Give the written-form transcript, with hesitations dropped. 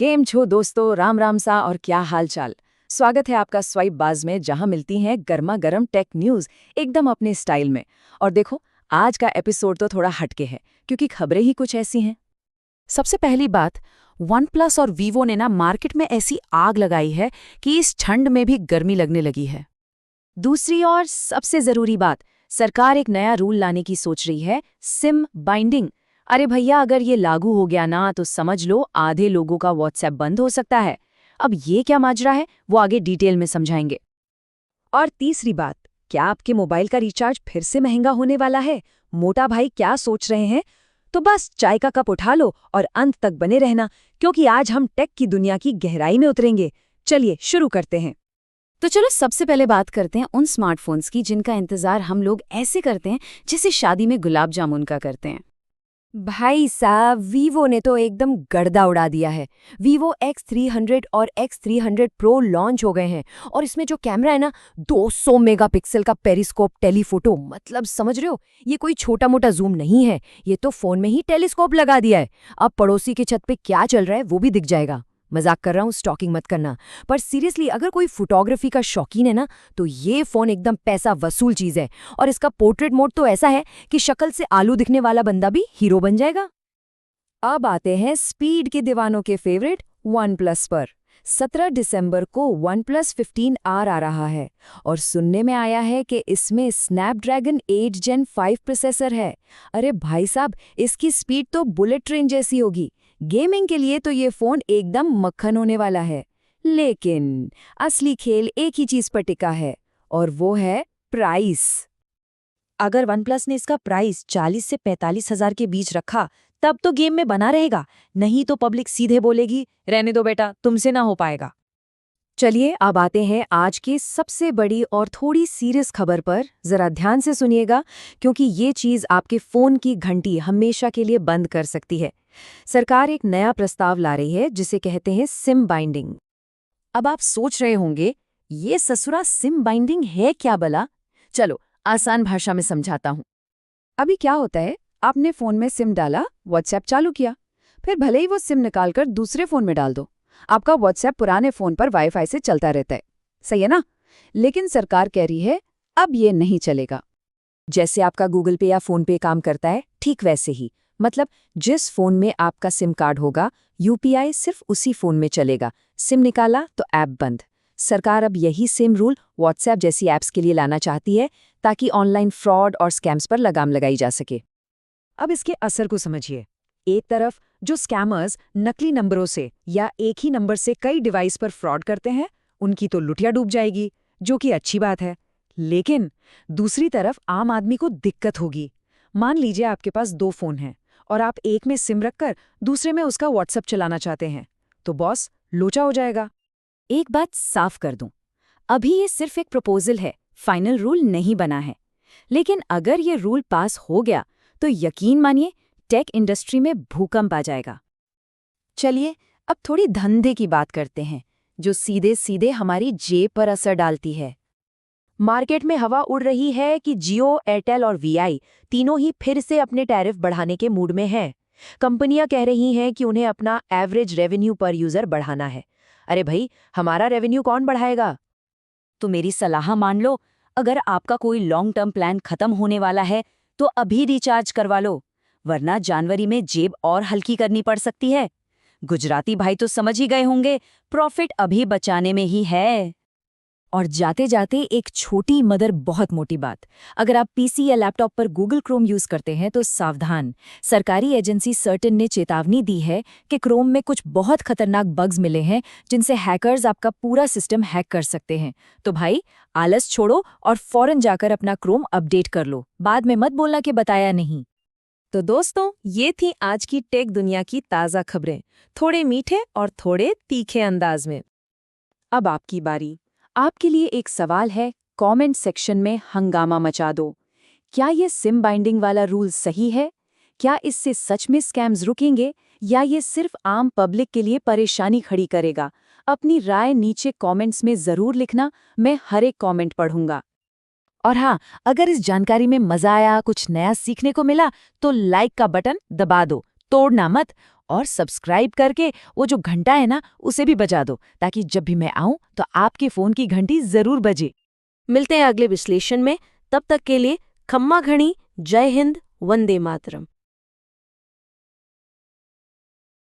केम छो दोस्तों, राम राम सा और क्या हाल चाल। स्वागत है आपका स्वाइप बाज में, जहां मिलती हैं गर्मा गर्म टेक न्यूज एकदम अपने स्टाइल में। और देखो, आज का एपिसोड तो थोड़ा हटके है क्योंकि खबरें ही कुछ ऐसी हैं। सबसे पहली बात, वन प्लस और वीवो ने मार्केट में ऐसी आग लगाई है कि इस ठंड में भी गर्मी लगने लगी है। दूसरी और सबसे जरूरी बात, सरकार एक नया रूल लाने की सोच रही है, सिम बाइंडिंग। अरे भैया, अगर ये लागू हो गया ना तो समझ लो आधे लोगों का व्हाट्सएप बंद हो सकता है। अब ये क्या माजरा है, वो आगे डिटेल में समझाएंगे। और तीसरी बात, क्या आपके मोबाइल का रिचार्ज फिर से महंगा होने वाला है? मोटा भाई क्या सोच रहे हैं? तो बस चाय का कप उठा लो और अंत तक बने रहना, क्योंकि आज हम टेक की दुनिया की गहराई में उतरेंगे। चलिए शुरू करते हैं। तो चलो सबसे पहले बात करते हैं उन स्मार्टफोन्स की जिनका इंतजार हम लोग ऐसे करते हैं जैसे शादी में गुलाब जामुन का करते हैं। भाई साहब, वीवो ने तो एकदम गर्दा उड़ा दिया है। वीवो X300 और X300 Pro लॉन्च हो गए हैं और इसमें जो कैमरा है ना, 200 मेगापिक्सल का पेरिस्कोप टेलीफोटो, मतलब समझ रहे हो, ये कोई छोटा मोटा जूम नहीं है, ये तो फोन में ही टेलीस्कोप लगा दिया है। अब पड़ोसी की छत पे क्या चल रहा है वो भी दिख जाएगा। मजाक कर रहा हूँ, स्टॉकिंग मत करना। पर सीरियसली, अगर कोई फोटोग्राफी का शौकीन है ना, तो ये फोन एकदम पैसा वसूल चीज है। और इसका पोर्ट्रेट मोड तो ऐसा है कि शक्ल से आलू दिखने वाला बंदा भी हीरो बन जाएगा। अब आते हैं स्पीड के दीवानों के फेवरेट वन प्लस पर। 17 दिसंबर को OnePlus 15R आ रहा है और सुनने में आया है कि इसमें स्नैपड्रैगन 8 Gen 5 प्रोसेसर है। अरे भाई साहब, इसकी स्पीड तो बुलेट ट्रेन जैसी होगी। गेमिंग के लिए तो ये फोन एकदम मक्खन होने वाला है। लेकिन असली खेल एक ही चीज पर टिका है, और वो है प्राइस। अगर OnePlus ने इसका प्राइस 40 से 45 हजार के बीच रखा तब तो गेम में बना रहेगा, नहीं तो पब्लिक सीधे बोलेगी रहने दो बेटा, तुमसे ना हो पाएगा। चलिए अब आते हैं आज की सबसे बड़ी और थोड़ी सीरियस खबर पर। जरा ध्यान से सुनिएगा, क्योंकि ये चीज आपके फोन की घंटी हमेशा के लिए बंद कर सकती है। सरकार एक नया प्रस्ताव ला रही है जिसे कहते हैं सिम बाइंडिंग। अब आप सोच रहे होंगे, ये ससुरा सिम बाइंडिंग है क्या भला? चलो आसान भाषा में समझाता हूं। अभी क्या होता है, आपने फोन में सिम डाला, व्हाट्सएप चालू किया, फिर भले ही वो सिम निकालकर दूसरे फोन में डाल दो, आपका व्हाट्सएप पुराने फोन पर वाईफाई से चलता रहता है। सही है ना? लेकिन सरकार कह रही है अब ये नहीं चलेगा। जैसे आपका गूगल पे या फोन पे काम करता है, ठीक वैसे ही। मतलब जिस फोन में आपका सिम कार्ड होगा, यूपीआई सिर्फ उसी फोन में चलेगा। सिम निकाला तो ऐप बंद। सरकार अब यही सेम रूल व्हाट्सएप जैसी ऐप्स के लिए लाना चाहती है, ताकि ऑनलाइन फ्रॉड और स्कैम्स पर लगाम लगाई जा सके। अब इसके असर को समझिए। एक तरफ जो स्कैमर्स नकली नंबरों से या एक ही नंबर से कई डिवाइस पर फ्रॉड करते हैं, उनकी तो लुटिया डूब जाएगी, जो कि अच्छी बात है। लेकिन दूसरी तरफ आम आदमी को दिक्कत होगी। मान लीजिए आपके पास 2 फोन हैं और आप एक में सिम रखकर दूसरे में उसका व्हाट्सएप चलाना चाहते हैं, तो बॉस लोचा हो जाएगा। एक बात साफ कर दूं, अभी ये सिर्फ एक प्रपोजल है, फाइनल रूल नहीं बना है। लेकिन अगर ये रूल पास हो गया तो यकीन मानिए टेक इंडस्ट्री में भूकंप आ जाएगा। चलिए अब थोड़ी धंधे की बात करते हैं, जो सीधे सीधे हमारी जेब पर असर डालती है। मार्केट में हवा उड़ रही है कि जियो, एयरटेल और वीआई तीनों ही फिर से अपने टैरिफ बढ़ाने के मूड में हैं। कंपनियां कह रही हैं कि उन्हें अपना एवरेज रेवेन्यू पर यूजर बढ़ाना है। अरे भाई, हमारा रेवेन्यू कौन बढ़ाएगा? तो मेरी सलाह मान लो, अगर आपका कोई लॉन्ग टर्म प्लान खत्म होने वाला है तो अभी रिचार्ज करवा लो, वरना जनवरी में जेब और हल्की करनी पड़ सकती है। गुजराती भाई तो समझ ही गए होंगे, प्रॉफिट अभी बचाने में ही है। और जाते जाते एक छोटी मगर बहुत मोटी बात, अगर आप पीसी या लैपटॉप पर गूगल क्रोम यूज करते हैं तो सावधान। सरकारी एजेंसी सर्टेन ने चेतावनी दी है कि क्रोम में कुछ बहुत खतरनाक बग्स मिले हैं जिनसे हैकर्स आपका पूरा सिस्टम हैक कर सकते हैं। तो भाई, आलस छोड़ो और फौरन जाकर अपना क्रोम अपडेट कर लो, बाद में मत बोलना कि बताया नहीं। तो दोस्तों, ये थी आज की टेक दुनिया की ताज़ा खबरें, थोड़े मीठे और थोड़े तीखे अंदाज में। अब आपकी बारी। आपके लिए एक सवाल है, कमेंट सेक्शन में हंगामा मचा दो। क्या ये सिम बाइंडिंग वाला रूल सही है? क्या इससे सच में स्कैम्स रुकेंगे या ये सिर्फ आम पब्लिक के लिए परेशानी खड़ी करेगा? अपनी राय नीचे कमेंट्स में जरूर लिखना, मैं हर एक कमेंट पढ़ूंगा। और हाँ, अगर इस जानकारी में मजा आया, कुछ नया सीखने को मिला, तो लाइक का बटन दबा दो, तोड़ना मत। और सब्सक्राइब करके वो जो घंटा है ना उसे भी बजा दो, ताकि जब भी मैं आऊं तो आपके फोन की घंटी जरूर बजे। मिलते हैं अगले विश्लेषण में, तब तक के लिए खम्मा घणी, जय हिंद, वंदे मातरम।